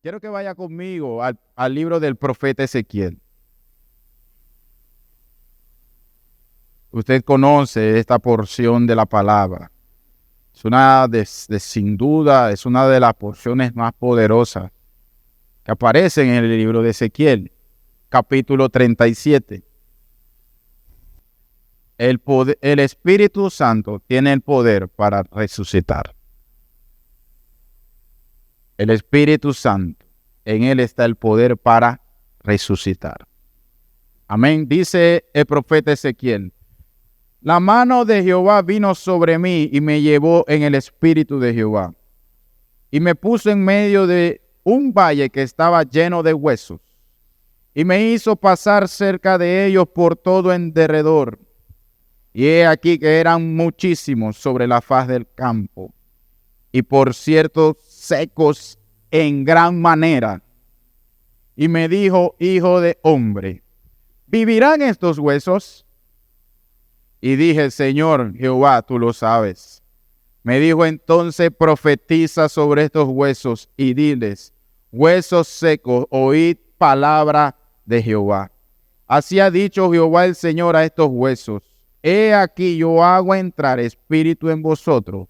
Quiero que vaya conmigo al libro del profeta Ezequiel. Usted conoce esta porción de la palabra. Es sin duda, es una de las porciones más poderosas que aparecen en el libro de Ezequiel, capítulo 37. El Espíritu Santo tiene el poder para resucitar. El Espíritu Santo, en él está el poder para resucitar. Amén. Dice el profeta Ezequiel: la mano de Jehová vino sobre mí y me llevó en el espíritu de Jehová. Y me puso en medio de un valle que estaba lleno de huesos. Y me hizo pasar cerca de ellos por todo en derredor. Y he aquí que eran muchísimos sobre la faz del campo. Y por cierto, secos en gran manera. Y me dijo: hijo de hombre, ¿vivirán estos huesos? Y dije: Señor Jehová, tú lo sabes. Me dijo entonces: profetiza sobre estos huesos y diles: huesos secos, oíd palabra de Jehová. Así ha dicho Jehová el Señor a estos huesos: he aquí yo hago entrar espíritu en vosotros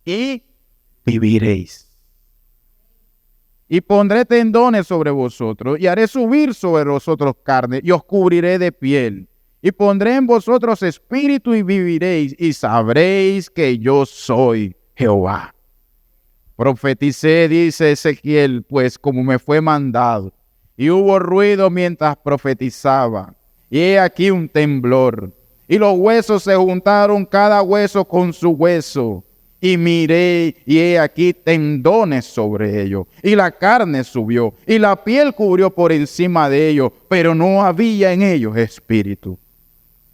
y viviréis. Y pondré tendones sobre vosotros y haré subir sobre vosotros carne y os cubriré de piel. Y pondré en vosotros espíritu y viviréis y sabréis que yo soy Jehová. Profeticé, dice Ezequiel, pues como me fue mandado. Y hubo ruido mientras profetizaba. Y he aquí un temblor. Y los huesos se juntaron cada hueso con su hueso. Y miré, y he aquí tendones sobre ellos. Y la carne subió, y la piel cubrió por encima de ellos, pero no había en ellos espíritu.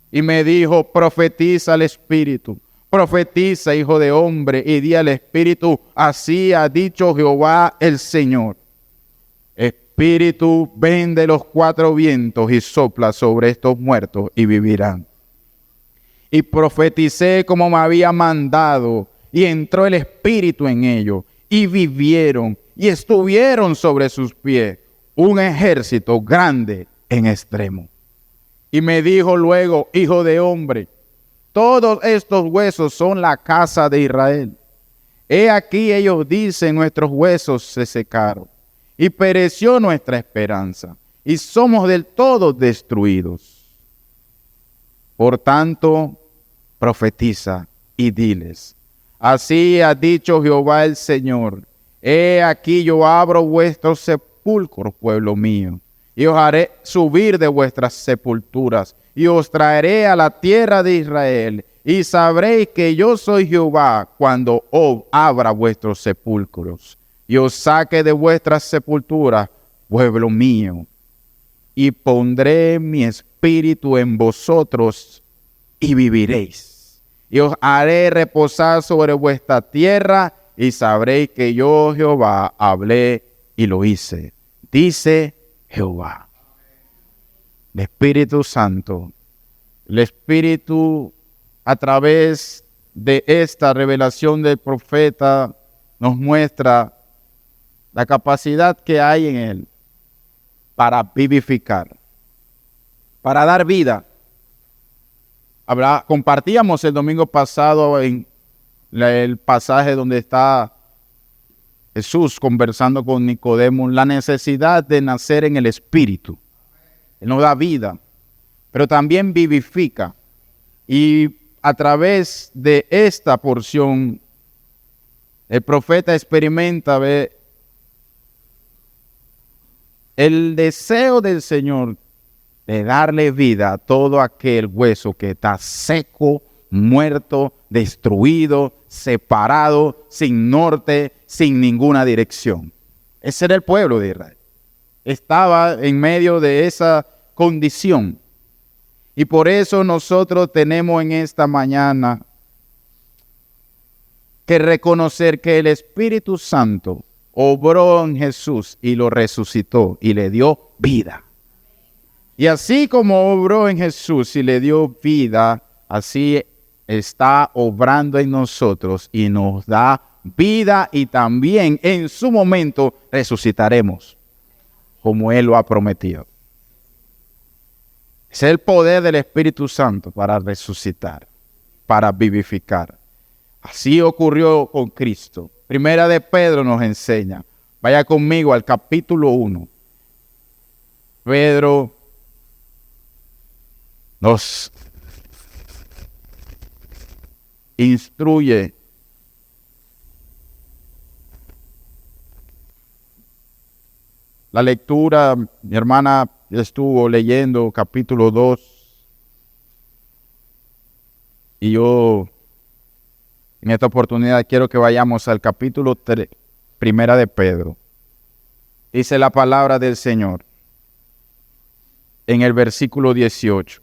Y me dijo: profetiza al espíritu, profetiza, hijo de hombre, y di al espíritu: así ha dicho Jehová el Señor. Espíritu, ven de los cuatro vientos y sopla sobre estos muertos y vivirán. Y profeticé como me había mandado, y entró el espíritu en ellos, y vivieron, y estuvieron sobre sus pies un ejército grande en extremo. Y me dijo luego: hijo de hombre, todos estos huesos son la casa de Israel. He aquí ellos dicen: nuestros huesos se secaron, y pereció nuestra esperanza, y somos del todo destruidos. Por tanto, profetiza y diles: así ha dicho Jehová el Señor: he aquí yo abro vuestros sepulcros, pueblo mío, y os haré subir de vuestras sepulturas, y os traeré a la tierra de Israel, y sabréis que yo soy Jehová cuando abra vuestros sepulcros, y os saque de vuestras sepulturas, pueblo mío, y pondré mi espíritu en vosotros, y viviréis. Y os haré reposar sobre vuestra tierra, y sabréis que yo Jehová hablé y lo hice, dice Jehová. El Espíritu Santo, el Espíritu, a través de esta revelación del profeta, nos muestra la capacidad que hay en él para vivificar, para dar vida. Compartíamos el domingo pasado en el pasaje donde está Jesús conversando con Nicodemo, la necesidad de nacer en el Espíritu. Él nos da vida, pero también vivifica. Y a través de esta porción, el profeta experimenta el deseo del Señor de darle vida a todo aquel hueso que está seco, muerto, destruido, separado, sin norte, sin ninguna dirección. Ese era el pueblo de Israel. Estaba en medio de esa condición. Y por eso nosotros tenemos en esta mañana que reconocer que el Espíritu Santo obró en Jesús y lo resucitó y le dio vida. Y así como obró en Jesús y le dio vida, así está obrando en nosotros y nos da vida, y también en su momento resucitaremos, como Él lo ha prometido. Es el poder del Espíritu Santo para resucitar, para vivificar. Así ocurrió con Cristo. Primera de Pedro nos enseña. Vaya conmigo al capítulo 1. Pedro nos instruye la lectura. Mi hermana estuvo leyendo capítulo 2 y yo en esta oportunidad quiero que vayamos al capítulo 3, Primera de Pedro. Dice la palabra del Señor en el versículo 18.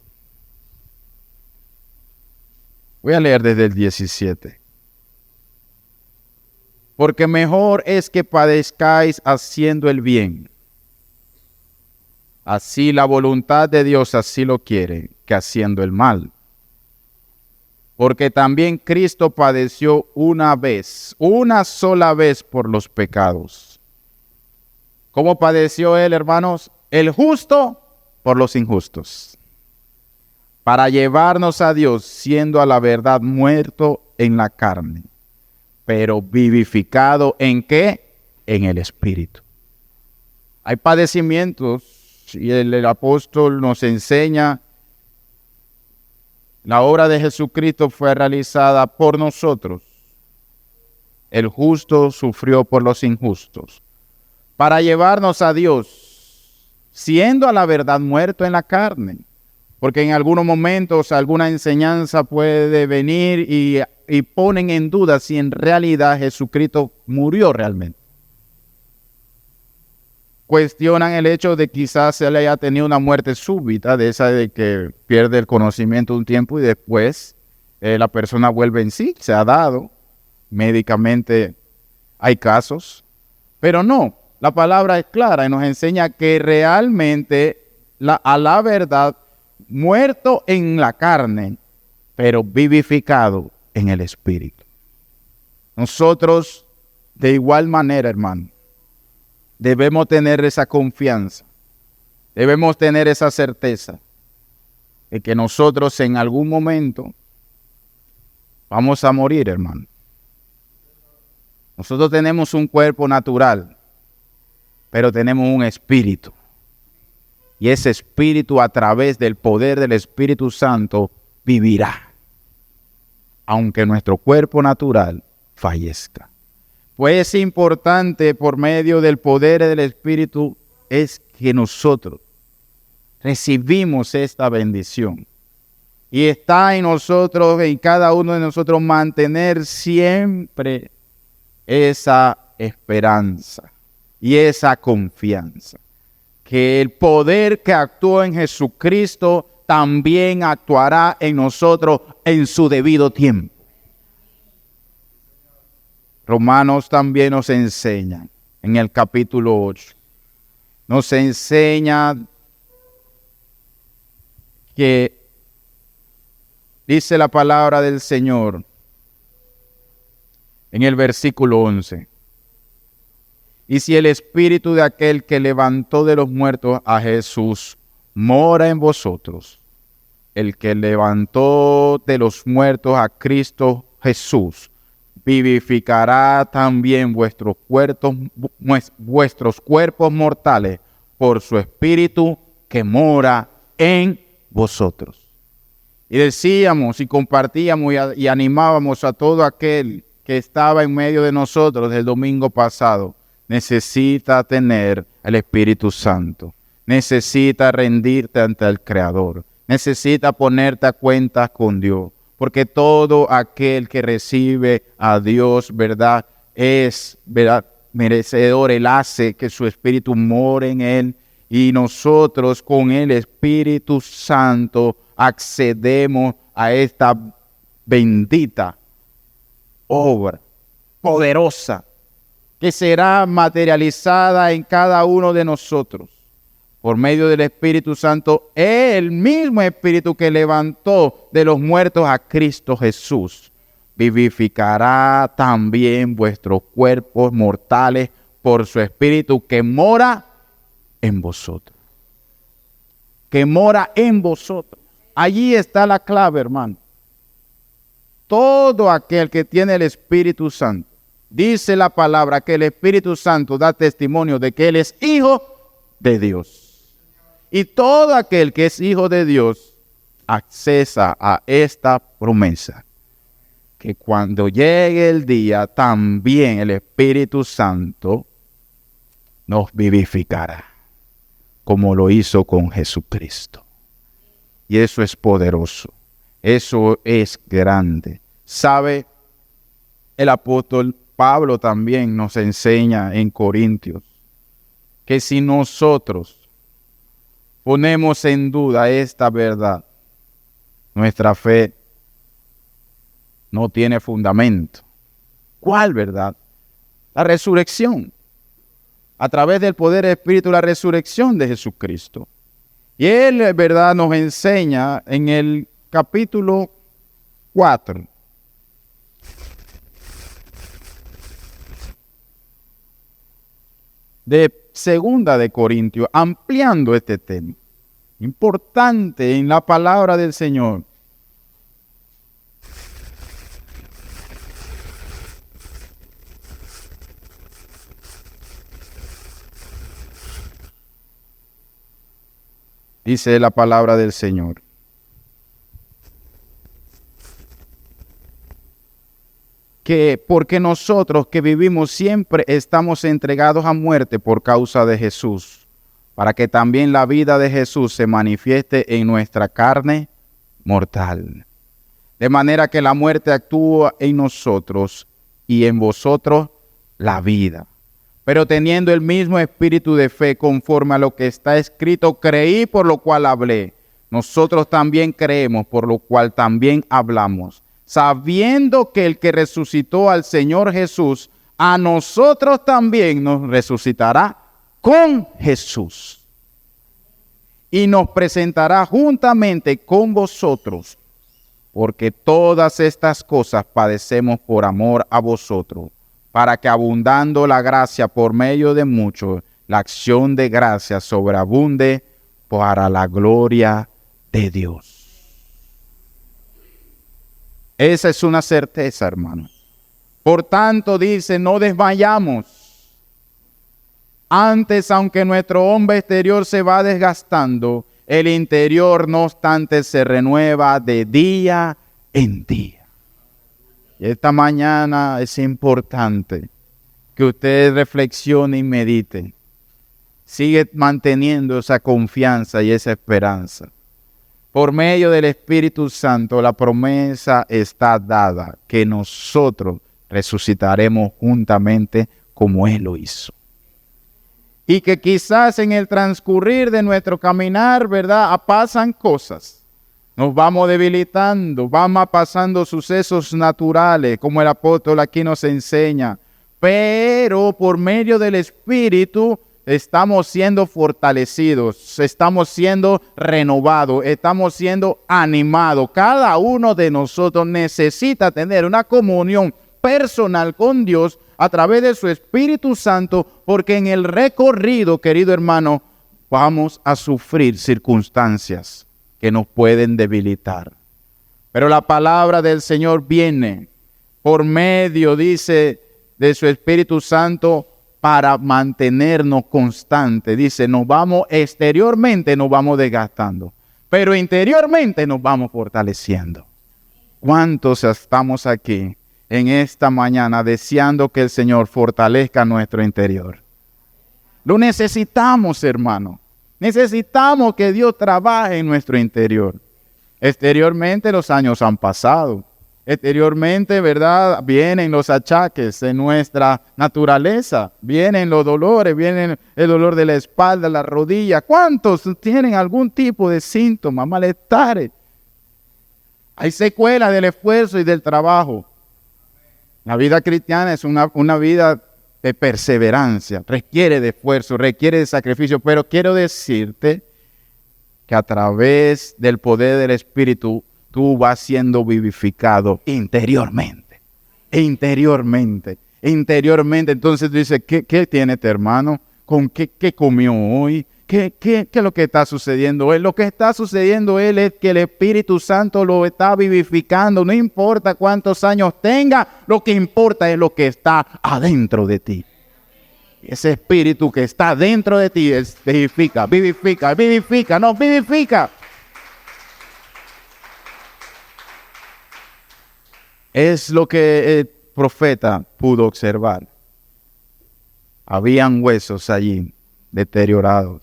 Voy a leer desde el 17. Porque mejor es que padezcáis haciendo el bien. Así la voluntad de Dios así lo quiere, que haciendo el mal. Porque también Cristo padeció una sola vez por los pecados. ¿Cómo padeció Él, hermanos? El justo por los injustos, para llevarnos a Dios, siendo a la verdad muerto en la carne, pero vivificado ¿en qué? En el Espíritu. Hay padecimientos, y el apóstol nos enseña, la obra de Jesucristo fue realizada por nosotros. El justo sufrió por los injustos, para llevarnos a Dios, siendo a la verdad muerto en la carne. Porque en algunos momentos alguna enseñanza puede venir y ponen en duda si en realidad Jesucristo murió realmente. Cuestionan el hecho de quizás él haya tenido una muerte súbita, de esa de que pierde el conocimiento un tiempo y después la persona vuelve en sí. Se ha dado médicamente, hay casos, pero no. La palabra es clara y nos enseña que realmente a la verdad, muerto en la carne, pero vivificado en el Espíritu. Nosotros, de igual manera, hermano, debemos tener esa confianza, debemos tener esa certeza de que nosotros en algún momento vamos a morir, hermano. Nosotros tenemos un cuerpo natural, pero tenemos un espíritu. Y ese espíritu, a través del poder del Espíritu Santo, vivirá, aunque nuestro cuerpo natural fallezca. Pues es importante, por medio del poder del Espíritu, es que nosotros recibimos esta bendición. Y está en nosotros, en cada uno de nosotros, mantener siempre esa esperanza y esa confianza. Que el poder que actuó en Jesucristo también actuará en nosotros en su debido tiempo. Romanos también nos enseña, en el capítulo 8, nos enseña que dice la palabra del Señor en el versículo 11. Y si el espíritu de aquel que levantó de los muertos a Jesús mora en vosotros, el que levantó de los muertos a Cristo Jesús, vivificará también vuestros cuerpos mortales por su espíritu que mora en vosotros. Y decíamos y compartíamos y animábamos a todo aquel que estaba en medio de nosotros el domingo pasado. Necesita tener el Espíritu Santo. Necesita rendirte ante el Creador. Necesita ponerte a cuentas con Dios. Porque todo aquel que recibe a Dios, ¿verdad? Es, ¿verdad?, merecedor. Él hace que su Espíritu more en él. Y nosotros con el Espíritu Santo accedemos a esta bendita obra poderosa que será materializada en cada uno de nosotros por medio del Espíritu Santo, el mismo Espíritu que levantó de los muertos a Cristo Jesús, vivificará también vuestros cuerpos mortales por su Espíritu que mora en vosotros. Que mora en vosotros. Allí está la clave, hermano. Todo aquel que tiene el Espíritu Santo, dice la palabra que el Espíritu Santo da testimonio de que Él es hijo de Dios. Y todo aquel que es hijo de Dios accesa a esta promesa, que cuando llegue el día también el Espíritu Santo nos vivificará, como lo hizo con Jesucristo. Y eso es poderoso, eso es grande. ¿Sabe? El apóstol Pablo también nos enseña en Corintios que si nosotros ponemos en duda esta verdad, nuestra fe no tiene fundamento. ¿Cuál verdad? La resurrección. A través del poder del Espíritu, la resurrección de Jesucristo. Y Él, verdad, nos enseña en el capítulo 4. De Segunda de Corintios, ampliando este tema. Importante en la palabra del Señor. Dice la palabra del Señor. Que porque nosotros que vivimos siempre estamos entregados a muerte por causa de Jesús, para que también la vida de Jesús se manifieste en nuestra carne mortal. De manera que la muerte actúa en nosotros y en vosotros la vida. Pero teniendo el mismo espíritu de fe conforme a lo que está escrito, creí por lo cual hablé. Nosotros también creemos por lo cual también hablamos, sabiendo que el que resucitó al Señor Jesús, a nosotros también nos resucitará con Jesús y nos presentará juntamente con vosotros, porque todas estas cosas padecemos por amor a vosotros, para que abundando la gracia por medio de muchos, la acción de gracia sobreabunde para la gloria de Dios. Esa es una certeza, hermano. Por tanto, dice, no desmayamos. Antes, aunque nuestro hombre exterior se va desgastando, el interior, no obstante, se renueva de día en día. Y esta mañana es importante que usted reflexione y medite. Sigue manteniendo esa confianza y esa esperanza. Por medio del Espíritu Santo, la promesa está dada que nosotros resucitaremos juntamente como Él lo hizo. Y que quizás en el transcurrir de nuestro caminar, ¿verdad?, pasan cosas. Nos vamos debilitando, vamos pasando sucesos naturales, como el apóstol aquí nos enseña. Pero por medio del Espíritu estamos siendo fortalecidos, estamos siendo renovados, estamos siendo animados. Cada uno de nosotros necesita tener una comunión personal con Dios a través de su Espíritu Santo, porque en el recorrido, querido hermano, vamos a sufrir circunstancias que nos pueden debilitar. Pero la palabra del Señor viene por medio, dice, de su Espíritu Santo para mantenernos constantes. Dice, exteriormente nos vamos desgastando, pero interiormente nos vamos fortaleciendo. ¿Cuántos estamos aquí en esta mañana deseando que el Señor fortalezca nuestro interior? Lo necesitamos, hermano. Necesitamos que Dios trabaje en nuestro interior. Exteriormente los años han pasado. Exteriormente, ¿verdad?, vienen los achaques en nuestra naturaleza. Vienen los dolores, viene el dolor de la espalda, la rodilla. ¿Cuántos tienen algún tipo de síntoma, malestares? Hay secuelas del esfuerzo y del trabajo. La vida cristiana es una vida de perseverancia, requiere de esfuerzo, requiere de sacrificio, pero quiero decirte que a través del poder del Espíritu tú vas siendo vivificado interiormente. Entonces tú dices, ¿qué tiene este hermano? ¿Con qué comió hoy? ¿Qué es lo que está sucediendo? Lo que está sucediendo es que el Espíritu Santo lo está vivificando. No importa cuántos años tenga, lo que importa es lo que está adentro de ti. Ese Espíritu que está dentro de ti vivifica. Es lo que el profeta pudo observar. Habían huesos allí deteriorados.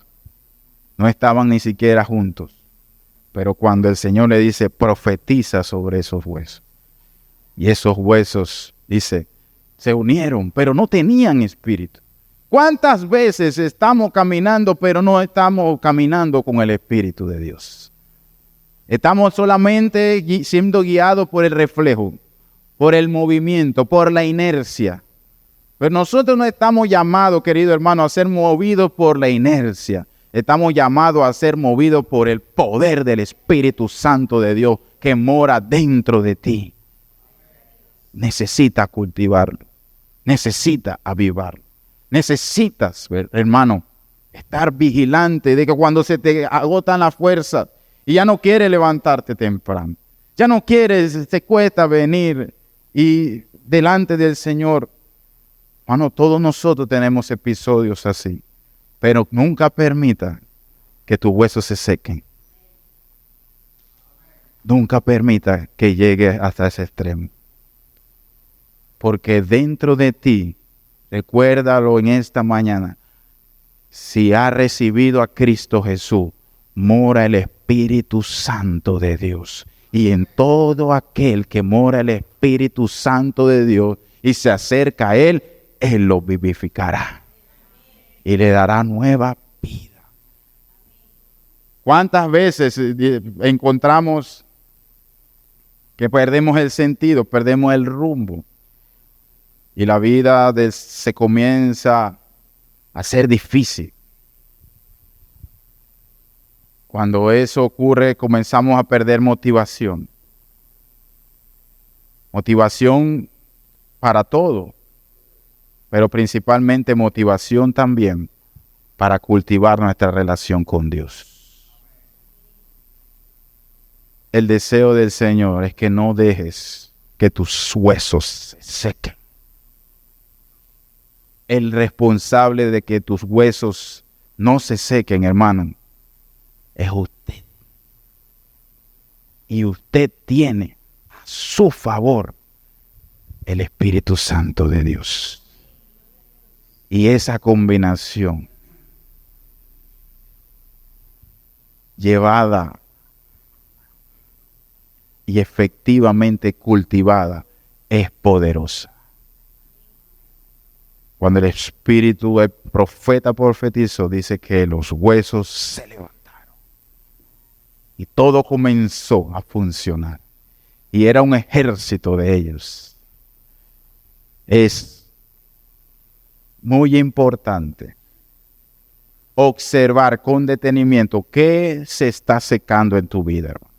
No estaban ni siquiera juntos. Pero cuando el Señor le dice, profetiza sobre esos huesos. Y esos huesos, dice, se unieron, pero no tenían espíritu. ¿Cuántas veces estamos caminando, pero no estamos caminando con el Espíritu de Dios? Estamos solamente siendo guiados por el reflejo, por el movimiento, por la inercia. Pero nosotros no estamos llamados, querido hermano, a ser movidos por la inercia. Estamos llamados a ser movidos por el poder del Espíritu Santo de Dios que mora dentro de ti. Necesita cultivarlo. Necesita avivarlo. Necesitas, hermano, estar vigilante de que cuando se te agotan las fuerzas y ya no quieres levantarte temprano, ya no quieres, te cuesta venir y delante del Señor. Hermano, todos nosotros tenemos episodios así. Pero nunca permita que tus huesos se sequen. Nunca permita que llegue hasta ese extremo. Porque dentro de ti, recuérdalo en esta mañana, si has recibido a Cristo Jesús, mora el Espíritu Santo de Dios. Y en todo aquel que mora el Espíritu Santo de Dios y se acerca a Él, Él lo vivificará. Y le dará nueva vida. ¿Cuántas veces encontramos que perdemos el sentido, perdemos el rumbo? Y la vida se comienza a ser difícil. Cuando eso ocurre, comenzamos a perder motivación. Motivación para todo. Pero principalmente motivación también para cultivar nuestra relación con Dios. El deseo del Señor es que no dejes que tus huesos se sequen. El responsable de que tus huesos no se sequen, hermano, es usted. Y usted tiene a su favor el Espíritu Santo de Dios. Y esa combinación llevada y efectivamente cultivada es poderosa. Cuando el Espíritu, el profeta profetizó, dice que los huesos se levantaron. Y todo comenzó a funcionar. Y era un ejército de ellos. Es muy importante observar con detenimiento qué se está secando en tu vida, hermano.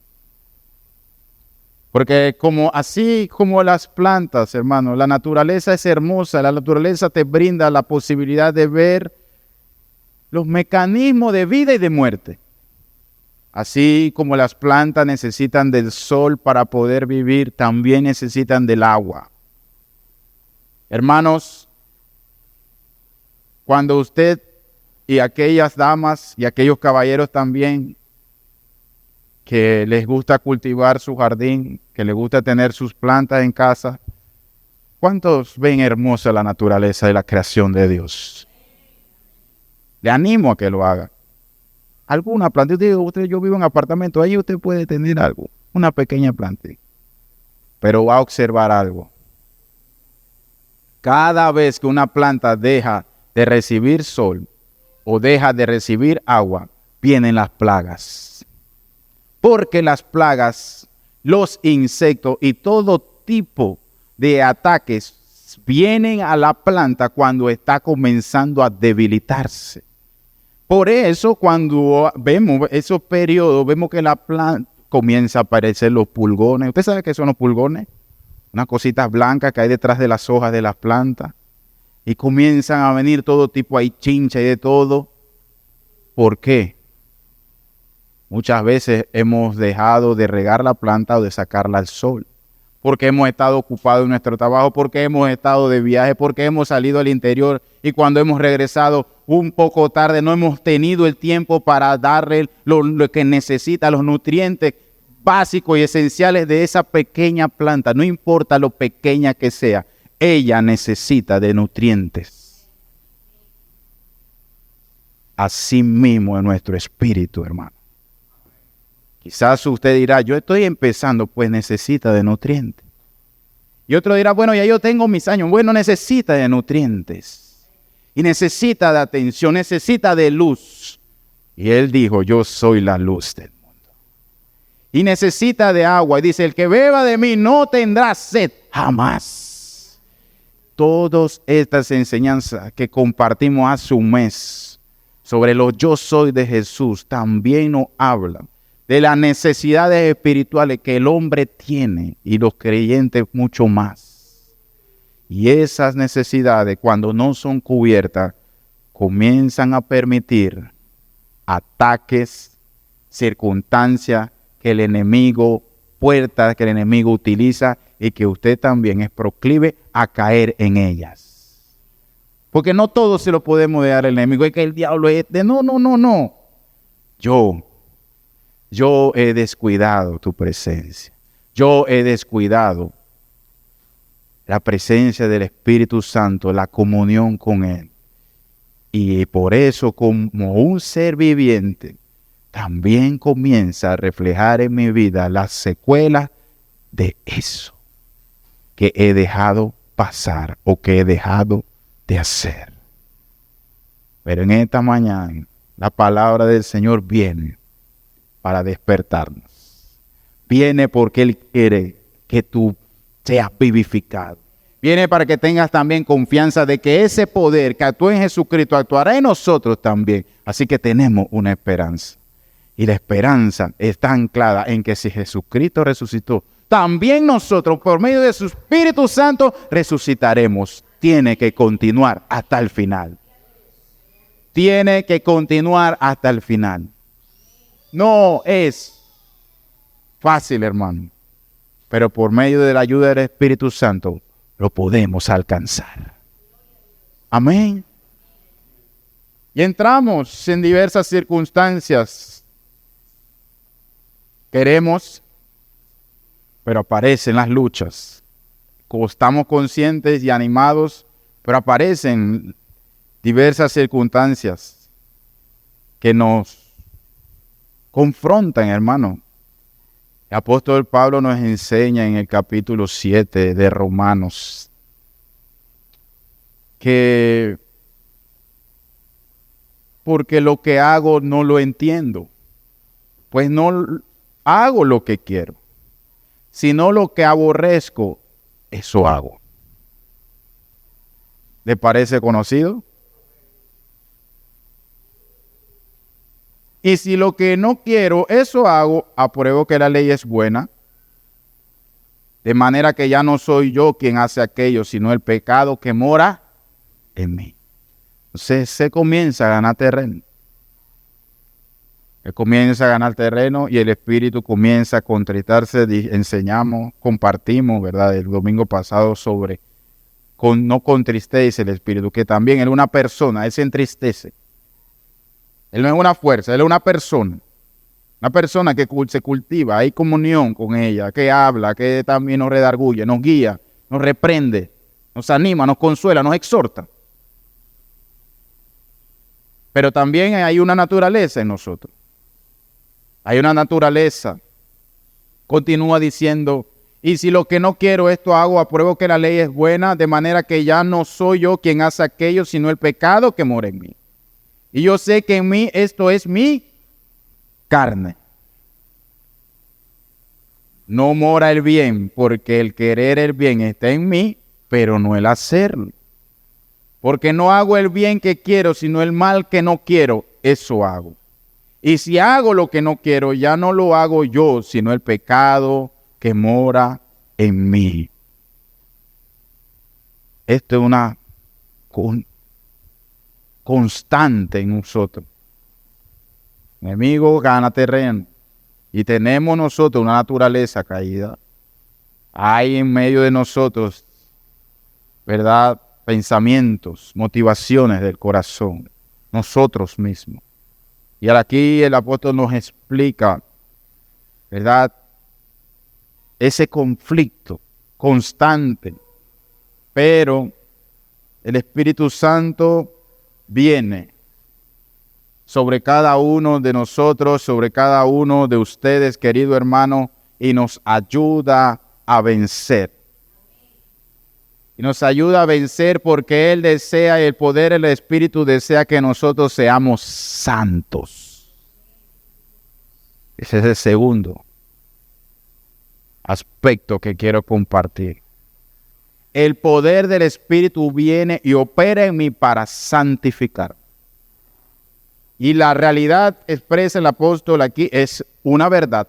Porque así como las plantas, hermano, la naturaleza es hermosa, la naturaleza te brinda la posibilidad de ver los mecanismos de vida y de muerte. Así como las plantas necesitan del sol para poder vivir, también necesitan del agua. Hermanos, cuando usted y aquellas damas y aquellos caballeros también que les gusta cultivar su jardín, que les gusta tener sus plantas en casa, ¿cuántos ven hermosa la naturaleza y la creación de Dios? Le animo a que lo haga. Alguna planta, yo vivo en apartamento, ahí usted puede tener algo, una pequeña planta. Pero va a observar algo. Cada vez que una planta deja de recibir sol o deja de recibir agua, vienen las plagas. Porque las plagas, los insectos y todo tipo de ataques vienen a la planta cuando está comenzando a debilitarse. Por eso cuando vemos esos periodos, vemos que la planta comienza a aparecer los pulgones. ¿Usted sabe qué son los pulgones? Unas cositas blancas que hay detrás de las hojas de las plantas. Y comienzan a venir todo tipo, hay chincha y de todo. ¿Por qué? Muchas veces hemos dejado de regar la planta o de sacarla al sol. Porque hemos estado ocupados en nuestro trabajo, porque hemos estado de viaje, porque hemos salido al interior y cuando hemos regresado un poco tarde no hemos tenido el tiempo para darle lo que necesita, los nutrientes básicos y esenciales de esa pequeña planta. No importa lo pequeña que sea, ella necesita de nutrientes. Así mismo en nuestro espíritu, hermano. Quizás usted dirá, yo estoy empezando, pues necesita de nutrientes. Y otro dirá, bueno, ya yo tengo mis años. Bueno, necesita de nutrientes. Y necesita de atención, necesita de luz. Y él dijo, yo soy la luz del mundo. Y necesita de agua. Y dice, el que beba de mí no tendrá sed jamás. Todas estas enseñanzas que compartimos hace un mes sobre los yo soy de Jesús también nos hablan de las necesidades espirituales que el hombre tiene y los creyentes mucho más. Y esas necesidades, cuando no son cubiertas, comienzan a permitir ataques, circunstancias que el enemigo, puertas que el enemigo utiliza y que usted también es proclive a caer en ellas. Porque no todo se lo podemos dejar al enemigo, es que el diablo es de no. Yo he descuidado tu presencia. Yo he descuidado la presencia del Espíritu Santo, la comunión con Él. Y por eso, como un ser viviente, también comienza a reflejar en mi vida las secuelas de eso que he dejado pasar o que he dejado de hacer. Pero en esta mañana, la palabra del Señor viene para despertarnos. Viene porque Él quiere que tú seas vivificado. Viene para que tengas también confianza de que ese poder que actúa en Jesucristo actuará en nosotros también. Así que tenemos una esperanza. Y la esperanza está anclada en que si Jesucristo resucitó, también nosotros por medio de su Espíritu Santo resucitaremos. Tiene que continuar hasta el final. Tiene que continuar hasta el final. No es fácil, hermano, pero por medio de la ayuda del Espíritu Santo lo podemos alcanzar. Amén. Y entramos en diversas circunstancias. Queremos, pero aparecen las luchas. Como estamos conscientes y animados, pero aparecen diversas circunstancias que nos confrontan, hermano. El apóstol Pablo nos enseña en el capítulo 7 de Romanos que porque lo que hago no lo entiendo, pues no hago lo que quiero, sino lo que aborrezco, eso hago. ¿Le parece conocido? Y si lo que no quiero, eso hago, apruebo que la ley es buena, de manera que ya no soy yo quien hace aquello, sino el pecado que mora en mí. Entonces se comienza a ganar terreno. Él comienza a ganar terreno y el Espíritu comienza a contritarse. Enseñamos, compartimos, ¿verdad? El domingo pasado sobre no contristece el Espíritu, que también él es una persona, él se entristece. Él no es una fuerza, él es una persona. Una persona que se cultiva, hay comunión con ella, que habla, que también nos redarguye, nos guía, nos reprende, nos anima, nos consuela, nos exhorta. Pero también hay una naturaleza en nosotros. Hay una naturaleza. Continúa diciendo, y si lo que no quiero esto hago, apruebo que la ley es buena, de manera que ya no soy yo quien hace aquello, sino el pecado que mora en mí. Y yo sé que en mí esto es mi carne. No mora el bien, porque el querer el bien está en mí, pero no el hacerlo. Porque no hago el bien que quiero, sino el mal que no quiero, eso hago. Y si hago lo que no quiero, ya no lo hago yo, sino el pecado que mora en mí. Esto es una constante en nosotros. El enemigo gana terreno y tenemos nosotros una naturaleza caída. Hay en medio de nosotros, ¿verdad?, pensamientos, motivaciones del corazón, nosotros mismos. Y aquí el apóstol nos explica, ¿verdad?, ese conflicto constante, pero el Espíritu Santo viene sobre cada uno de nosotros, sobre cada uno de ustedes, querido hermano, y nos ayuda a vencer. Y nos ayuda a vencer porque Él desea, el poder del Espíritu desea que nosotros seamos santos. Ese es el segundo aspecto que quiero compartir. El poder del Espíritu viene y opera en mí para santificar. Y la realidad expresa el apóstol aquí es una verdad.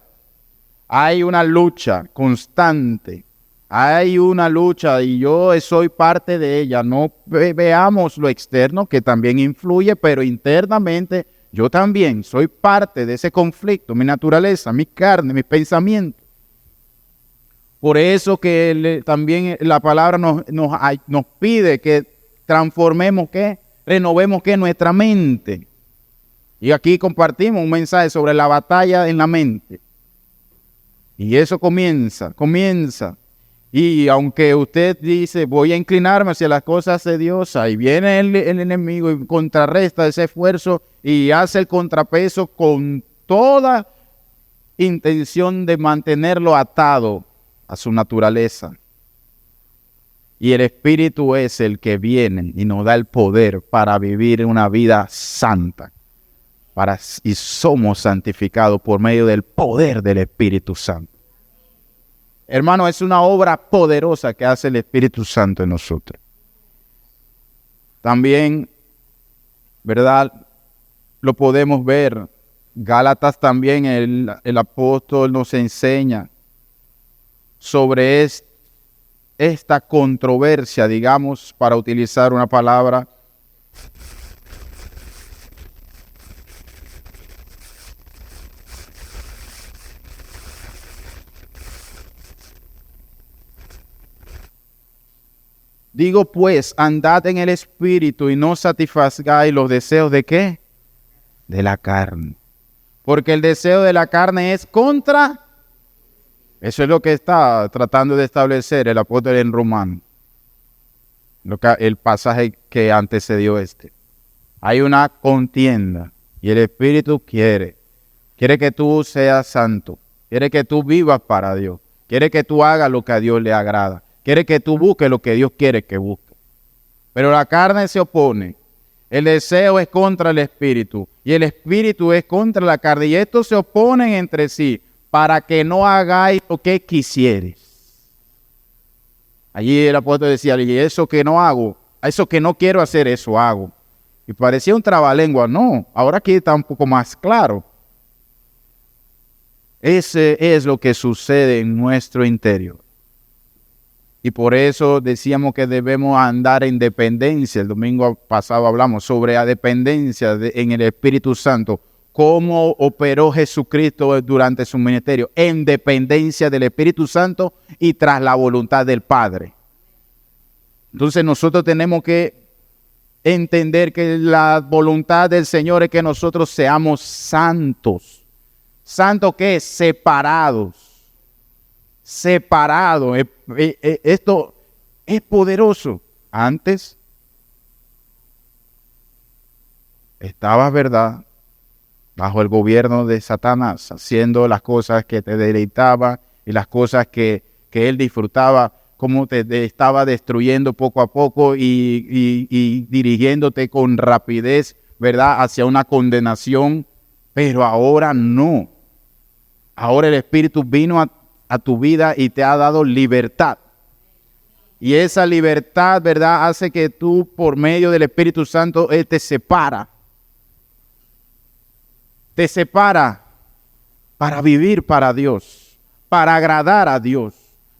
Hay una lucha constante. Hay una lucha y yo soy parte de ella. No veamos lo externo que también influye, pero internamente yo también soy parte de ese conflicto. Mi naturaleza, mi carne, mis pensamientos. Por eso que también la palabra nos pide que transformemos, renovemos nuestra mente. Y aquí compartimos un mensaje sobre la batalla en la mente. Y eso comienza. Y aunque usted dice, voy a inclinarme hacia las cosas de Dios, ahí viene el enemigo y contrarresta ese esfuerzo y hace el contrapeso con toda intención de mantenerlo atado a su naturaleza. Y el Espíritu es el que viene y nos da el poder para vivir una vida santa. Y somos santificados por medio del poder del Espíritu Santo. Hermano, es una obra poderosa que hace el Espíritu Santo en nosotros. También, ¿verdad?, lo podemos ver. Gálatas también, el apóstol nos enseña sobre esta controversia, digamos, para utilizar una palabra. Digo pues, andad en el Espíritu y no satisfagáis los deseos ¿de qué? De la carne. Porque el deseo de la carne es contra. Eso es lo que está tratando de establecer el apóstol en Romanos. El pasaje que antecedió este. Hay una contienda y el Espíritu quiere que tú seas santo. Quiere que tú vivas para Dios. Quiere que tú hagas lo que a Dios le agrada. Quiere que tú busques lo que Dios quiere que busques. Pero la carne se opone. El deseo es contra el Espíritu. Y el Espíritu es contra la carne. Y estos se oponen entre sí para que no hagáis lo que quisieres. Allí el apóstol decía, y eso que no hago, eso que no quiero hacer, eso hago. Y parecía un trabalengua. No, ahora aquí está un poco más claro. Ese es lo que sucede en nuestro interior. Y por eso decíamos que debemos andar en dependencia. El domingo pasado hablamos sobre la dependencia en el Espíritu Santo. Cómo operó Jesucristo durante su ministerio. En dependencia del Espíritu Santo y tras la voluntad del Padre. Entonces nosotros tenemos que entender que la voluntad del Señor es que nosotros seamos santos. ¿Santos qué? Separados. Esto es poderoso. Antes estabas, ¿verdad?, bajo el gobierno de Satanás, haciendo las cosas que te deleitaban y las cosas que él disfrutaba, como te estaba destruyendo poco a poco y dirigiéndote con rapidez, ¿verdad?, hacia una condenación. Pero ahora no. Ahora el Espíritu vino a tu vida y te ha dado libertad. Y esa libertad, ¿verdad?, hace que tú, por medio del Espíritu Santo, Él te separa. Te separa para vivir para Dios, para agradar a Dios,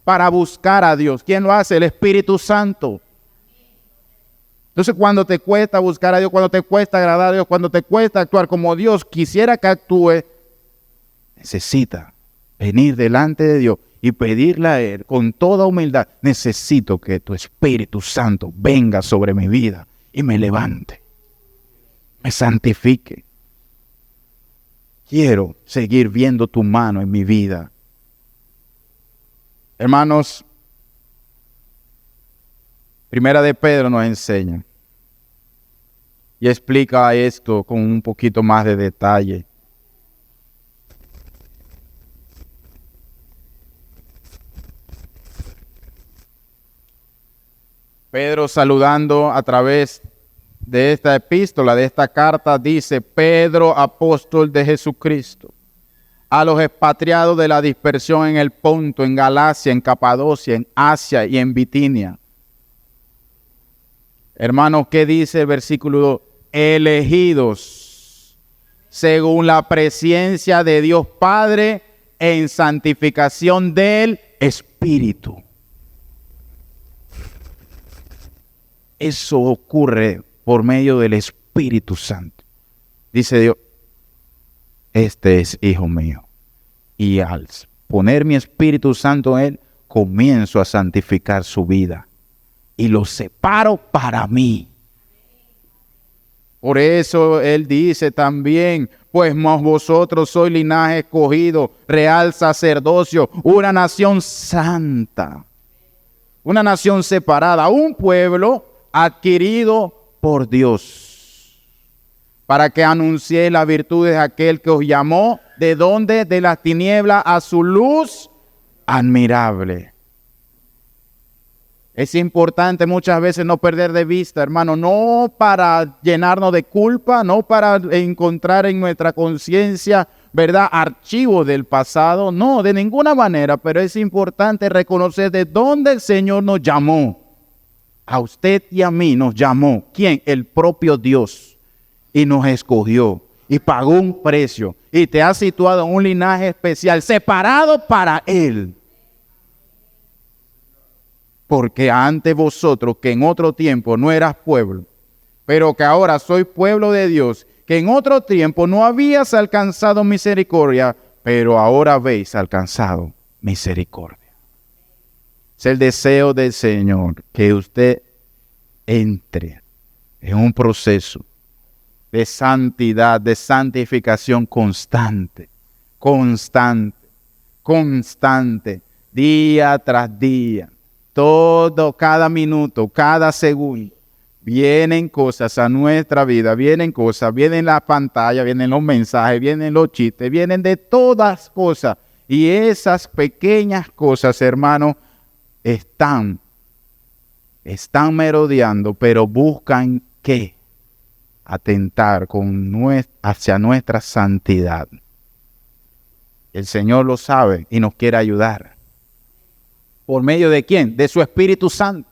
para buscar a Dios. ¿Quién lo hace? El Espíritu Santo. Entonces, cuando te cuesta buscar a Dios, cuando te cuesta agradar a Dios, cuando te cuesta actuar como Dios quisiera que actúe, necesita venir delante de Dios y pedirle a Él con toda humildad: necesito que tu Espíritu Santo venga sobre mi vida y me levante, me santifique. Quiero seguir viendo tu mano en mi vida. Hermanos, Primera de Pedro nos enseña y explica esto con un poquito más de detalle. Pedro, saludando a través de esta epístola, de esta carta, dice: Pedro, apóstol de Jesucristo, a los expatriados de la dispersión en el Ponto, en Galacia, en Capadocia, en Asia y en Bitinia. Hermanos, ¿qué dice el versículo 2? Elegidos según la presencia de Dios Padre en santificación del Espíritu. Eso ocurre por medio del Espíritu Santo. Dice Dios: este es hijo mío. Y al poner mi Espíritu Santo en él, comienzo a santificar su vida. Y lo separo para mí. Por eso él dice también: pues vosotros sois linaje escogido, real sacerdocio, una nación santa, una nación separada, un pueblo adquirido por Dios, para que anunciéis las virtudes de aquel que os llamó, ¿de dónde? De las tinieblas a su luz admirable. Es importante muchas veces no perder de vista, hermano, no para llenarnos de culpa, no para encontrar en nuestra conciencia, ¿verdad?, archivos del pasado, no, de ninguna manera, pero es importante reconocer de dónde el Señor nos llamó. A usted y a mí nos llamó. ¿Quién? El propio Dios. Y nos escogió y pagó un precio y te ha situado en un linaje especial, separado para Él. Porque ante vosotros, que en otro tiempo no eras pueblo, pero que ahora sois pueblo de Dios, que en otro tiempo no habías alcanzado misericordia, pero ahora habéis alcanzado misericordia. Es el deseo del Señor que usted entre en un proceso de santidad, de santificación constante, día tras día, cada minuto, cada segundo. Vienen cosas a nuestra vida, vienen las pantallas, vienen los mensajes, vienen los chistes, vienen de todas cosas. Y esas pequeñas cosas, hermanos, están merodeando, pero buscan ¿qué? Atentar hacia nuestra santidad. El Señor lo sabe y nos quiere ayudar. ¿Por medio de quién? De su Espíritu Santo.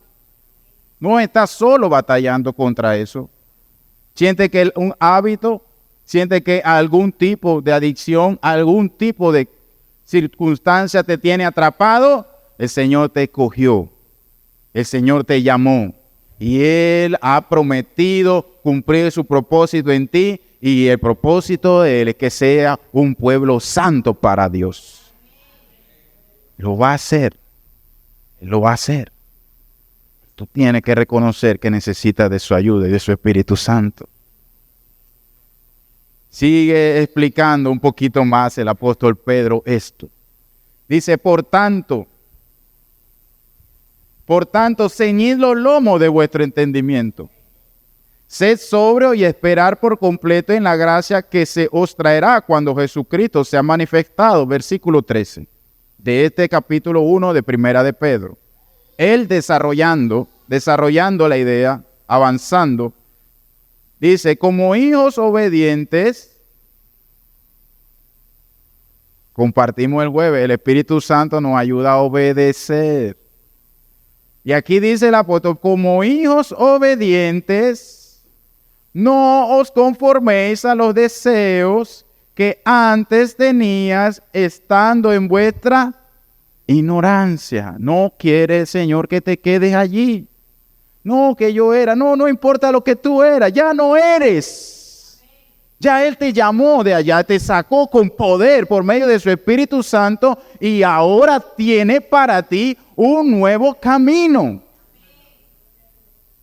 No está solo batallando contra eso. Siente que un hábito, siente que algún tipo de adicción, algún tipo de circunstancia te tiene atrapado. El Señor te escogió, el Señor te llamó y Él ha prometido cumplir su propósito en ti, y el propósito de Él es que sea un pueblo santo para Dios. Lo va a hacer, Él lo va a hacer. Tú tienes que reconocer que necesitas de su ayuda y de su Espíritu Santo. Sigue explicando un poquito más el apóstol Pedro esto. Dice: por tanto, ceñid los lomos de vuestro entendimiento. Sed sobrio y esperar por completo en la gracia que se os traerá cuando Jesucristo sea manifestado. Versículo 13 de este capítulo 1 de Primera de Pedro. Él desarrollando la idea, avanzando, dice: como hijos obedientes, compartimos el jueves, el Espíritu Santo nos ayuda a obedecer. Y aquí dice el apóstol, como hijos obedientes, no os conforméis a los deseos que antes tenías estando en vuestra ignorancia. No quiere el Señor que te quedes allí. No, que yo era. No importa lo que tú eras. Ya no eres. Ya Él te llamó de allá, te sacó con poder por medio de su Espíritu Santo y ahora tiene para ti un nuevo camino.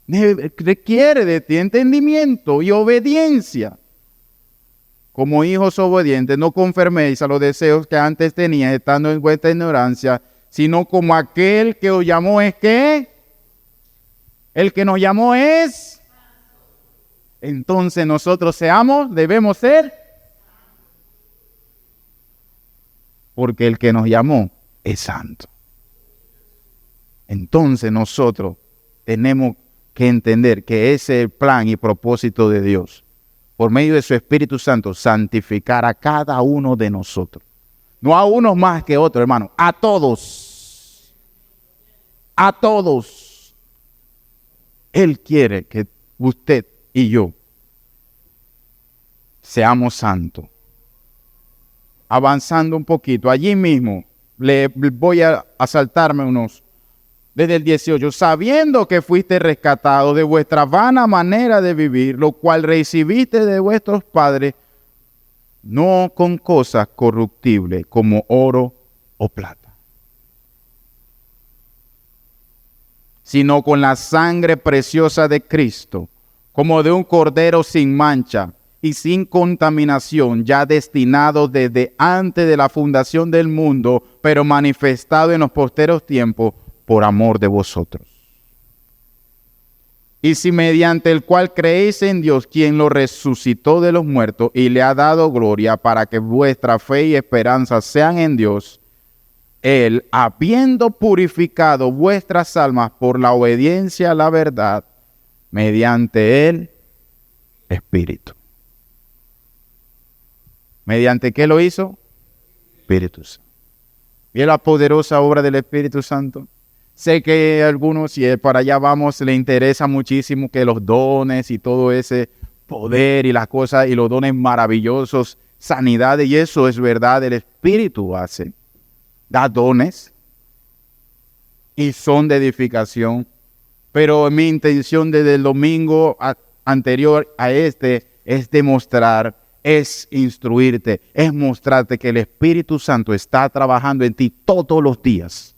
Requiere de ti entendimiento y obediencia. Como hijos obedientes, no conforméis a los deseos que antes tenías estando en vuestra ignorancia, sino como aquel que os llamó es ¿qué? El que nos llamó es. Entonces nosotros debemos ser. Porque el que nos llamó es santo. Entonces nosotros tenemos que entender que ese es el plan y propósito de Dios. Por medio de su Espíritu Santo, santificar a cada uno de nosotros. No a unos más que otros, hermano. A todos. A todos. Él quiere que usted y yo seamos santos. Avanzando un poquito, allí mismo le voy a saltarme unos. Desde el 18, sabiendo que fuiste rescatado de vuestra vana manera de vivir, lo cual recibiste de vuestros padres, no con cosas corruptibles como oro o plata, sino con la sangre preciosa de Cristo, como de un cordero sin mancha y sin contaminación, ya destinado desde antes de la fundación del mundo, pero manifestado en los posteros tiempos, por amor de vosotros. Y si mediante el cual creéis en Dios, quien lo resucitó de los muertos y le ha dado gloria, para que vuestra fe y esperanza sean en Dios, Él, habiendo purificado vuestras almas por la obediencia a la verdad, mediante el Espíritu. ¿Mediante qué lo hizo? Espíritu Santo. ¿Y la poderosa obra del Espíritu Santo? Sé que a algunos, y para allá vamos, le interesa muchísimo que los dones y todo ese poder y las cosas y los dones maravillosos, sanidades, y eso es verdad, el Espíritu hace. Da dones y son de edificación. Pero mi intención desde el domingo anterior a este es demostrar, es instruirte, es mostrarte que el Espíritu Santo está trabajando en ti todos los días.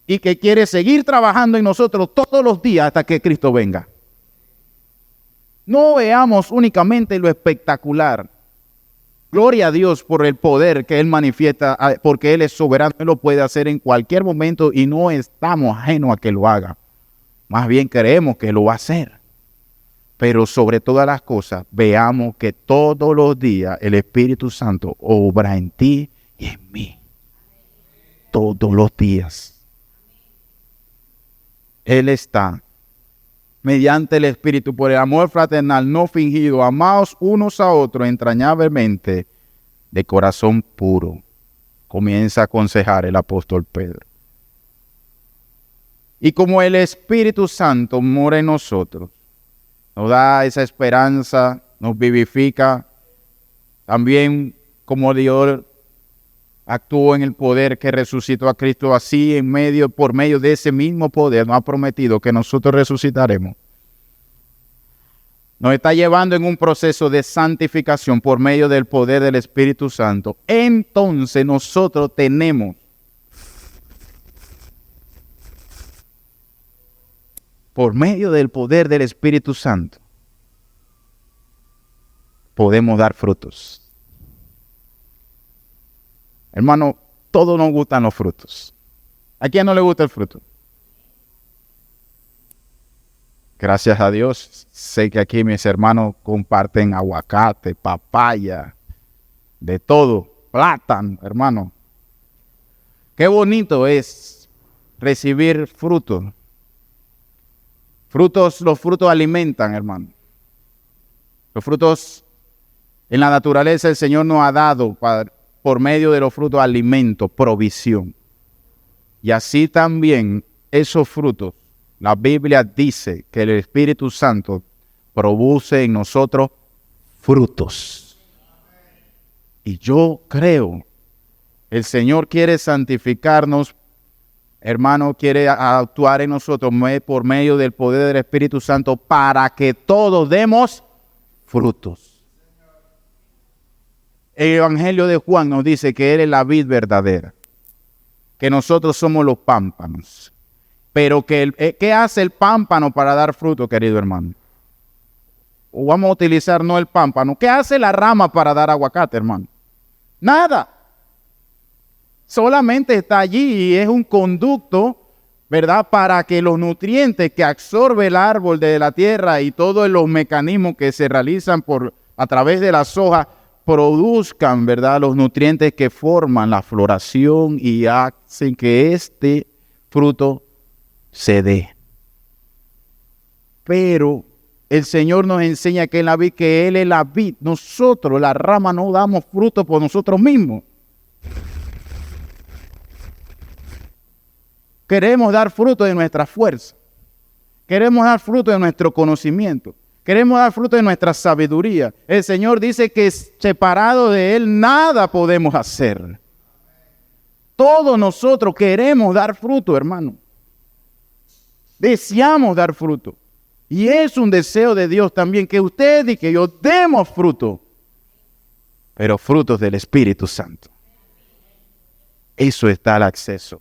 Y que quiere seguir trabajando en nosotros todos los días hasta que Cristo venga. No veamos únicamente lo espectacular. Gloria a Dios por el poder que Él manifiesta, porque Él es soberano, Él lo puede hacer en cualquier momento y no estamos ajenos a que lo haga. Más bien creemos que lo va a hacer. Pero sobre todas las cosas, veamos que todos los días el Espíritu Santo obra en ti y en mí. Todos los días. Él está, mediante el Espíritu, por el amor fraternal no fingido, amaos unos a otros entrañablemente, de corazón puro. Comienza a aconsejar el apóstol Pedro. Y como el Espíritu Santo mora en nosotros, nos da esa esperanza, nos vivifica, también como Dios actuó en el poder que resucitó a Cristo, así por medio de ese mismo poder nos ha prometido que nosotros resucitaremos. Nos está llevando en un proceso de santificación por medio del poder del Espíritu Santo. Entonces nosotros tenemos por medio del poder del Espíritu Santo podemos dar frutos. Hermano, todos nos gustan los frutos. ¿A quién no le gusta el fruto? Gracias a Dios, sé que aquí mis hermanos comparten aguacate, papaya, de todo, plátano, hermano. Qué bonito es recibir frutos. Los frutos alimentan, hermano. Los frutos en la naturaleza el Señor nos ha dado, Padre, por medio de los frutos alimento, provisión. Y así también esos frutos, la Biblia dice que el Espíritu Santo produce en nosotros frutos. Y yo creo, el Señor quiere santificarnos, hermano, quiere actuar en nosotros por medio del poder del Espíritu Santo para que todos demos frutos. El Evangelio de Juan nos dice que Él es la vid verdadera, que nosotros somos los pámpanos. Pero ¿qué hace el pámpano para dar fruto, querido hermano? O vamos a utilizar no el pámpano. ¿Qué hace la rama para dar aguacate, hermano? Nada. Solamente está allí y es un conducto, ¿verdad? Para que los nutrientes que absorbe el árbol de la tierra y todos los mecanismos que se realizan a través de las hojas produzcan, ¿verdad?, los nutrientes que forman la floración y hacen que este fruto se dé. Pero el Señor nos enseña que que Él es la vid. Nosotros, la rama, no damos fruto por nosotros mismos. Queremos dar fruto de nuestra fuerza. Queremos dar fruto de nuestro conocimiento. Queremos dar fruto de nuestra sabiduría. El Señor dice que separado de Él nada podemos hacer. Todos nosotros queremos dar fruto, hermano. Deseamos dar fruto. Y es un deseo de Dios también que usted y que yo demos fruto. Pero frutos del Espíritu Santo. Eso está al acceso.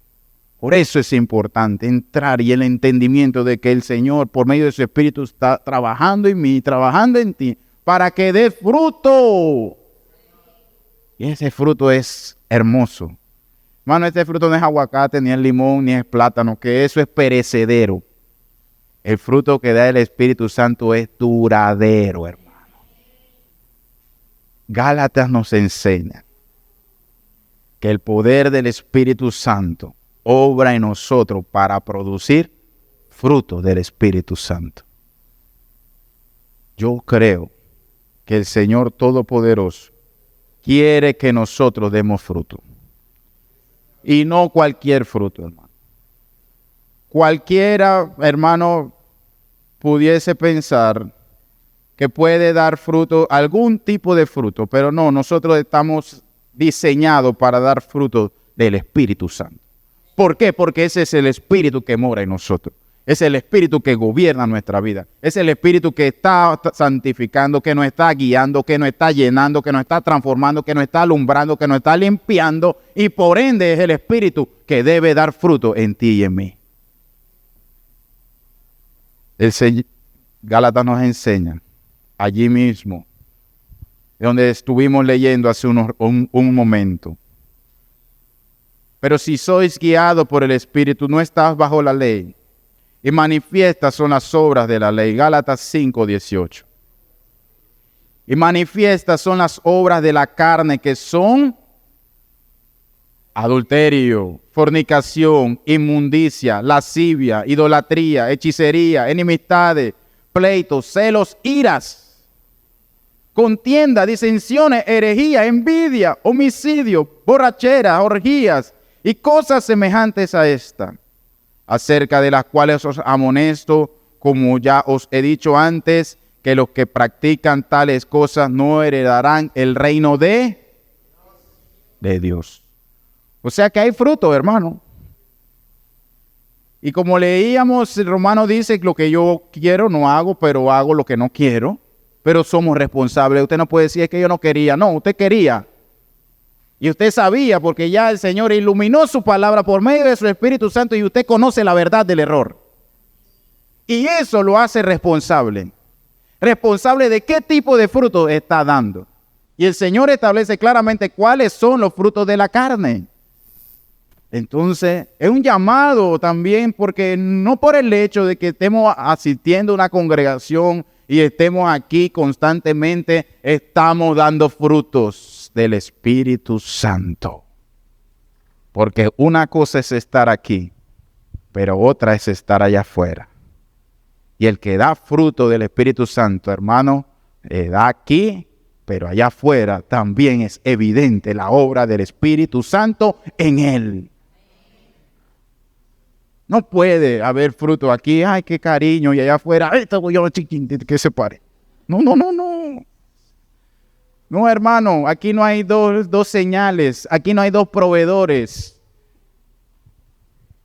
Por eso es importante entrar y el entendimiento de que el Señor, por medio de su Espíritu, está trabajando en mí, trabajando en ti, para que dé fruto. Y ese fruto es hermoso. Hermano, este fruto no es aguacate, ni es limón, ni es plátano, que eso es perecedero. El fruto que da el Espíritu Santo es duradero, hermano. Gálatas nos enseña que el poder del Espíritu Santo obra en nosotros para producir fruto del Espíritu Santo. Yo creo que el Señor Todopoderoso quiere que nosotros demos fruto. Y no cualquier fruto, hermano. Cualquiera, hermano, pudiese pensar que puede dar fruto, algún tipo de fruto, pero no, nosotros estamos diseñados para dar fruto del Espíritu Santo. ¿Por qué? Porque ese es el Espíritu que mora en nosotros. Es el Espíritu que gobierna nuestra vida. Es el Espíritu que está santificando, que nos está guiando, que nos está llenando, que nos está transformando, que nos está alumbrando, que nos está limpiando. Y por ende es el Espíritu que debe dar fruto en ti y en mí. Gálatas nos enseña allí mismo, donde estuvimos leyendo hace un momento. Pero si sois guiados por el Espíritu, no estás bajo la ley. Y manifiestas son las obras de la ley. Gálatas 5:18. Y manifiestas son las obras de la carne, que son adulterio, fornicación, inmundicia, lascivia, idolatría, hechicería, enemistades, pleitos, celos, iras, contienda, disensiones, herejía, envidia, homicidio, borrachera, orgías y cosas semejantes a esta, acerca de las cuales os amonesto, como ya os he dicho antes, que los que practican tales cosas no heredarán el reino de Dios. O sea que hay fruto, hermano. Y como leíamos, el Romano dice, lo que yo quiero no hago, pero hago lo que no quiero. Pero somos responsables. Usted no puede decir es que yo no quería. No, usted quería. Y usted sabía, porque ya el Señor iluminó su palabra por medio de su Espíritu Santo y usted conoce la verdad del error. Y eso lo hace responsable. Responsable de qué tipo de fruto está dando. Y el Señor establece claramente cuáles son los frutos de la carne. Entonces, es un llamado también, porque no por el hecho de que estemos asistiendo a una congregación y estemos aquí constantemente, estamos dando frutos del Espíritu Santo. Porque una cosa es estar aquí, pero otra es estar allá afuera. Y el que da fruto del Espíritu Santo, hermano, da aquí, pero allá afuera también es evidente la obra del Espíritu Santo en él. No puede haber fruto aquí, ay, qué cariño, y allá afuera, esto yo chiquín, que se pare. No, no, no, no. No, hermano, aquí no hay dos señales, aquí no hay dos proveedores.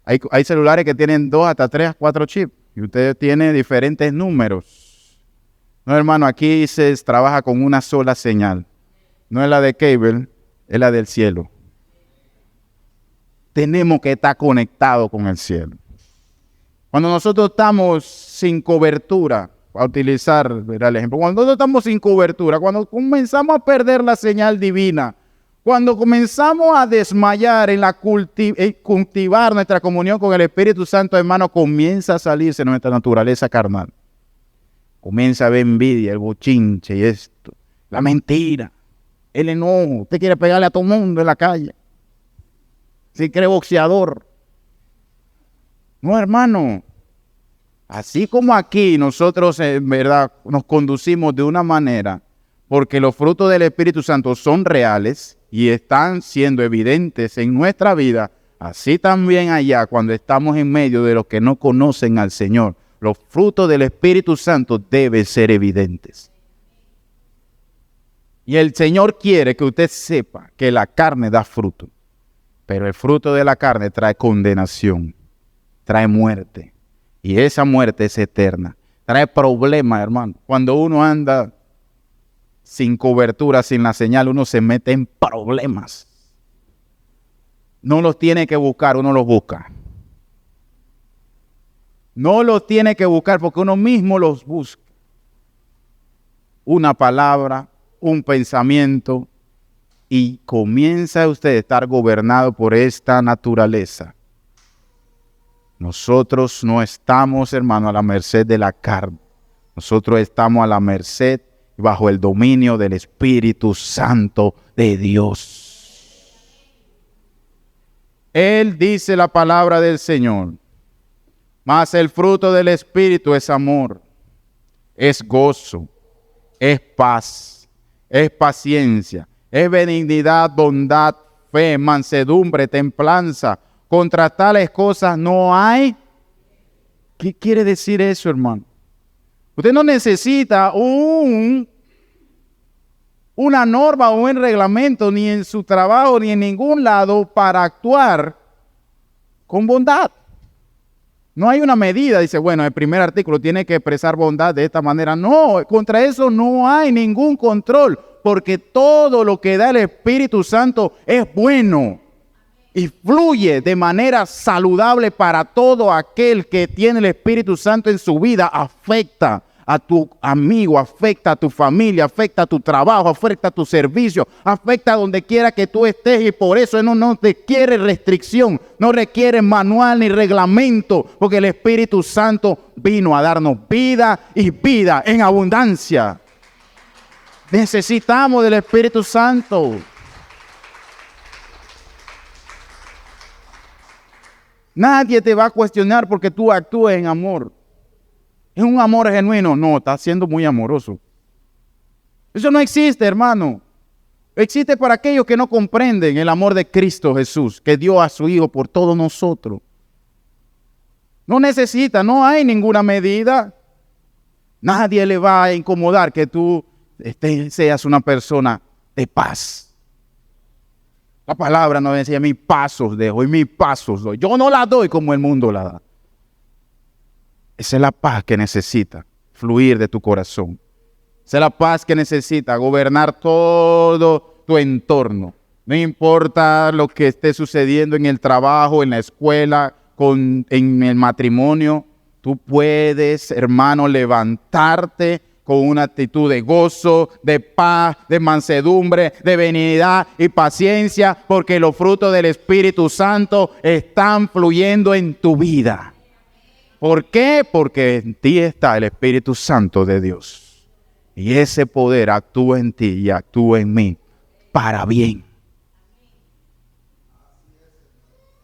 Hay celulares que tienen 2 hasta 3, 4 chips y usted tiene diferentes números. No, hermano, aquí se trabaja con una sola señal. No es la de cable, es la del cielo. Tenemos que estar conectados con el cielo. Cuando nosotros estamos sin cobertura, a utilizar el ejemplo, cuando nosotros estamos sin cobertura, cuando comenzamos a perder la señal divina, cuando comenzamos a desmayar en cultivar nuestra comunión con el Espíritu Santo, hermano, comienza a salirse nuestra naturaleza carnal. Comienza a haber envidia, el bochinche y esto, la mentira, el enojo. Usted quiere pegarle a todo el mundo en la calle. Se cree boxeador. No, hermano. Así como aquí nosotros en verdad nos conducimos de una manera, porque los frutos del Espíritu Santo son reales y están siendo evidentes en nuestra vida, así también allá cuando estamos en medio de los que no conocen al Señor, los frutos del Espíritu Santo deben ser evidentes. Y el Señor quiere que usted sepa que la carne da fruto, pero el fruto de la carne trae condenación, trae muerte. Y esa muerte es eterna. Trae problemas, hermano. Cuando uno anda sin cobertura, sin la señal, uno se mete en problemas. No los tiene que buscar, uno los busca. No los tiene que buscar porque uno mismo los busca. Una palabra, un pensamiento, y comienza usted a estar gobernado por esta naturaleza. Nosotros no estamos, hermano, a la merced de la carne. Nosotros estamos a la merced, bajo el dominio del Espíritu Santo de Dios. Él dice la palabra del Señor. Mas el fruto del Espíritu es amor, es gozo, es paz, es paciencia, es benignidad, bondad, fe, mansedumbre, templanza. Contra tales cosas no hay. ¿Qué quiere decir eso, hermano? Usted no necesita una norma o un reglamento, ni en su trabajo, ni en ningún lado, para actuar con bondad. No hay una medida, dice, bueno, el primer artículo tiene que expresar bondad de esta manera. No, contra eso no hay ningún control, porque todo lo que da el Espíritu Santo es bueno. Y fluye de manera saludable para todo aquel que tiene el Espíritu Santo en su vida. Afecta a tu amigo, afecta a tu familia, afecta a tu trabajo, afecta a tu servicio, afecta a donde quiera que tú estés. Y por eso no requiere restricción, no requiere manual ni reglamento, porque el Espíritu Santo vino a darnos vida y vida en abundancia. Necesitamos del Espíritu Santo. Nadie te va a cuestionar porque tú actúes en amor. ¿Es un amor genuino? No, estás siendo muy amoroso. Eso no existe, hermano. Existe para aquellos que no comprenden el amor de Cristo Jesús, que dio a su Hijo por todos nosotros. No necesita, no hay ninguna medida. Nadie le va a incomodar que tú seas una persona de paz. La palabra nos decía, mis pasos dejo y mis pasos doy. Yo no la doy como el mundo la da. Esa es la paz que necesita fluir de tu corazón. Esa es la paz que necesita gobernar todo tu entorno. No importa lo que esté sucediendo en el trabajo, en la escuela, en el matrimonio. Tú puedes, hermano, levantarte con una actitud de gozo, de paz, de mansedumbre, de benignidad y paciencia, porque los frutos del Espíritu Santo están fluyendo en tu vida. ¿Por qué? Porque en ti está el Espíritu Santo de Dios. Y ese poder actúa en ti y actúa en mí para bien.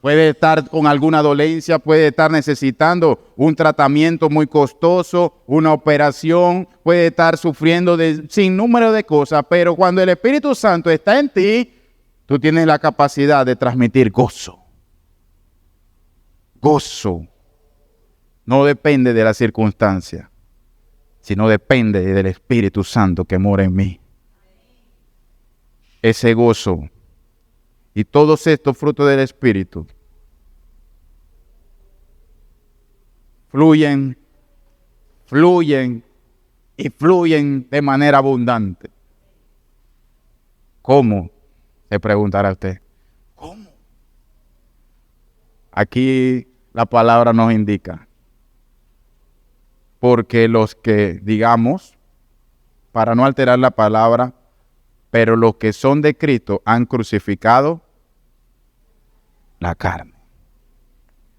Puede estar con alguna dolencia, puede estar necesitando un tratamiento muy costoso, una operación, puede estar sufriendo de sin número de cosas, pero cuando el Espíritu Santo está en ti, tú tienes la capacidad de transmitir gozo. gozo no depende de la circunstancia, sino depende del Espíritu Santo que mora en mí. Ese gozo y todos estos frutos del Espíritu fluyen y fluyen de manera abundante. ¿Cómo? Se preguntará usted. ¿Cómo? Aquí la palabra nos indica. Porque los que, digamos, para no alterar la palabra, pero los que son de Cristo han crucificado la carne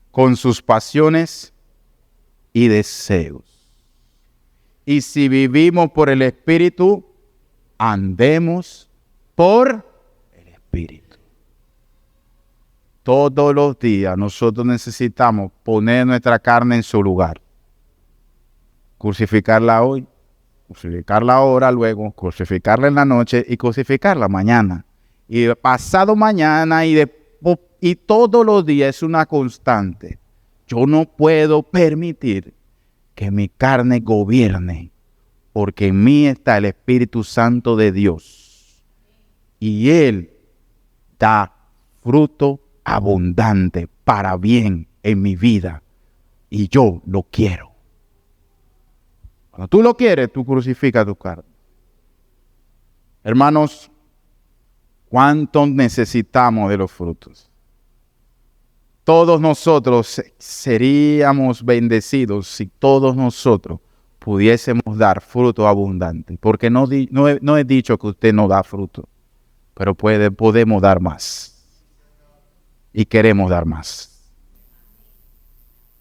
con sus pasiones y deseos. Y si vivimos por el Espíritu, andemos por el Espíritu. Todos los días nosotros necesitamos poner nuestra carne en su lugar. Crucificarla hoy, crucificarla ahora, luego crucificarla en la noche y crucificarla mañana. Y pasado mañana y todos los días es una constante. Yo no puedo permitir que mi carne gobierne, porque en mí está el Espíritu Santo de Dios. Y Él da fruto abundante para bien en mi vida. Y yo lo quiero. Cuando tú lo quieres, tú crucificas tu carne. Hermanos, ¿cuánto necesitamos de los frutos? Todos nosotros seríamos bendecidos si todos nosotros pudiésemos dar fruto abundante. Porque no he dicho que usted no da fruto, pero podemos dar más. Y queremos dar más.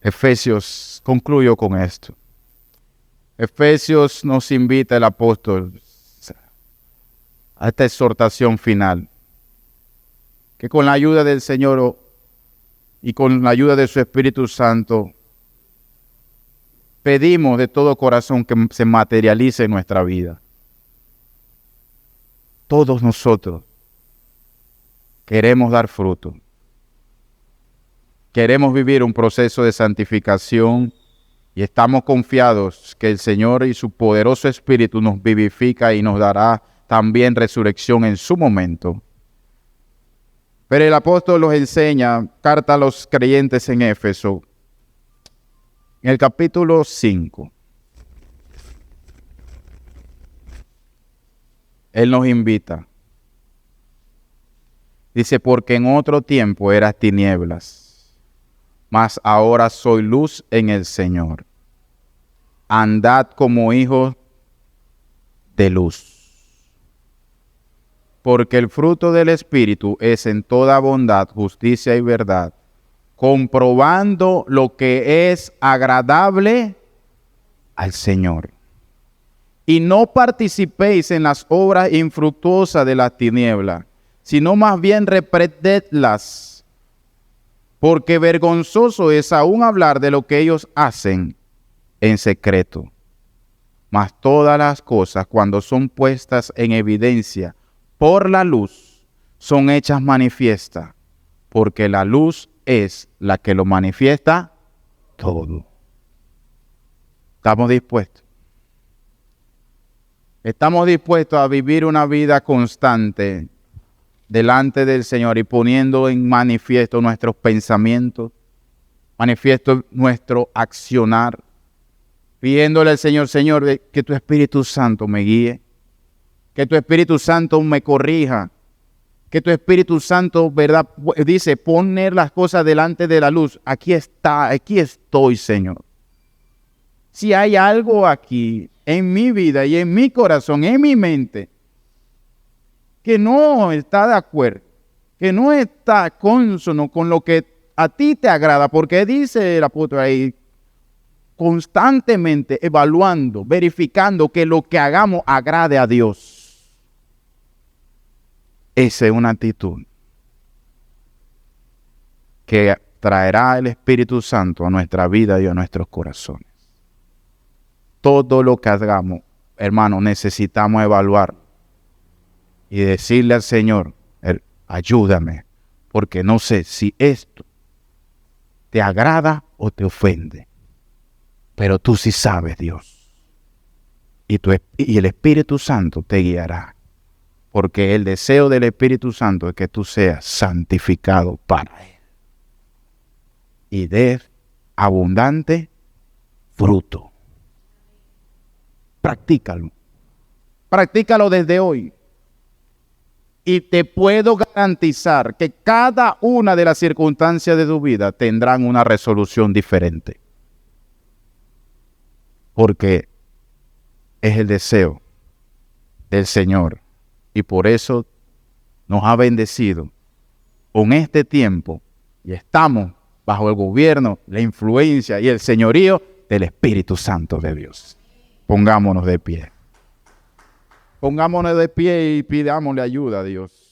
Efesios, concluyo con esto. Efesios nos invita el apóstol a esta exhortación final, que con la ayuda del Señor y con la ayuda de su Espíritu Santo pedimos de todo corazón que se materialice en nuestra vida. Todos nosotros queremos dar fruto. Queremos vivir un proceso de santificación y estamos confiados que el Señor y su poderoso Espíritu nos vivifica y nos dará también resurrección en su momento. Pero el apóstol nos enseña, carta a los creyentes en Éfeso, en el capítulo 5. Él nos invita. Dice, porque en otro tiempo eras tinieblas, mas ahora soy luz en el Señor. Andad como hijos de luz. Porque el fruto del Espíritu es en toda bondad, justicia y verdad, comprobando lo que es agradable al Señor. Y no participéis en las obras infructuosas de las tinieblas, sino más bien reprendedlas, porque vergonzoso es aún hablar de lo que ellos hacen en secreto. Mas todas las cosas, cuando son puestas en evidencia por la luz, son hechas manifiestas, porque la luz es la que lo manifiesta todo. ¿Estamos dispuestos? Estamos dispuestos a vivir una vida constante delante del Señor y poniendo en manifiesto nuestros pensamientos, manifiesto nuestro accionar, pidiéndole al Señor, Señor, que tu Espíritu Santo me guíe, que tu Espíritu Santo me corrija, que tu Espíritu Santo, ¿verdad? Dice, poner las cosas delante de la luz. Aquí estoy, Señor. Si hay algo aquí en mi vida y en mi corazón, en mi mente, que no está de acuerdo, que no está consono con lo que a ti te agrada, porque dice el apóstol ahí, constantemente evaluando, verificando que lo que hagamos agrade a Dios. Esa es una actitud que traerá el Espíritu Santo a nuestra vida y a nuestros corazones. Todo lo que hagamos, hermano, necesitamos evaluar y decirle al Señor, ayúdame, porque no sé si esto te agrada o te ofende. Pero tú sí sabes, Dios. Y el Espíritu Santo te guiará. Porque el deseo del Espíritu Santo es que tú seas santificado para Él. Y des abundante fruto. Practícalo. Practícalo desde hoy. Y te puedo garantizar que cada una de las circunstancias de tu vida tendrán una resolución diferente. Porque es el deseo del Señor. Y por eso nos ha bendecido con este tiempo. Y estamos bajo el gobierno, la influencia y el señorío del Espíritu Santo de Dios. Pongámonos de pie. Pongámonos de pie y pidámosle ayuda a Dios.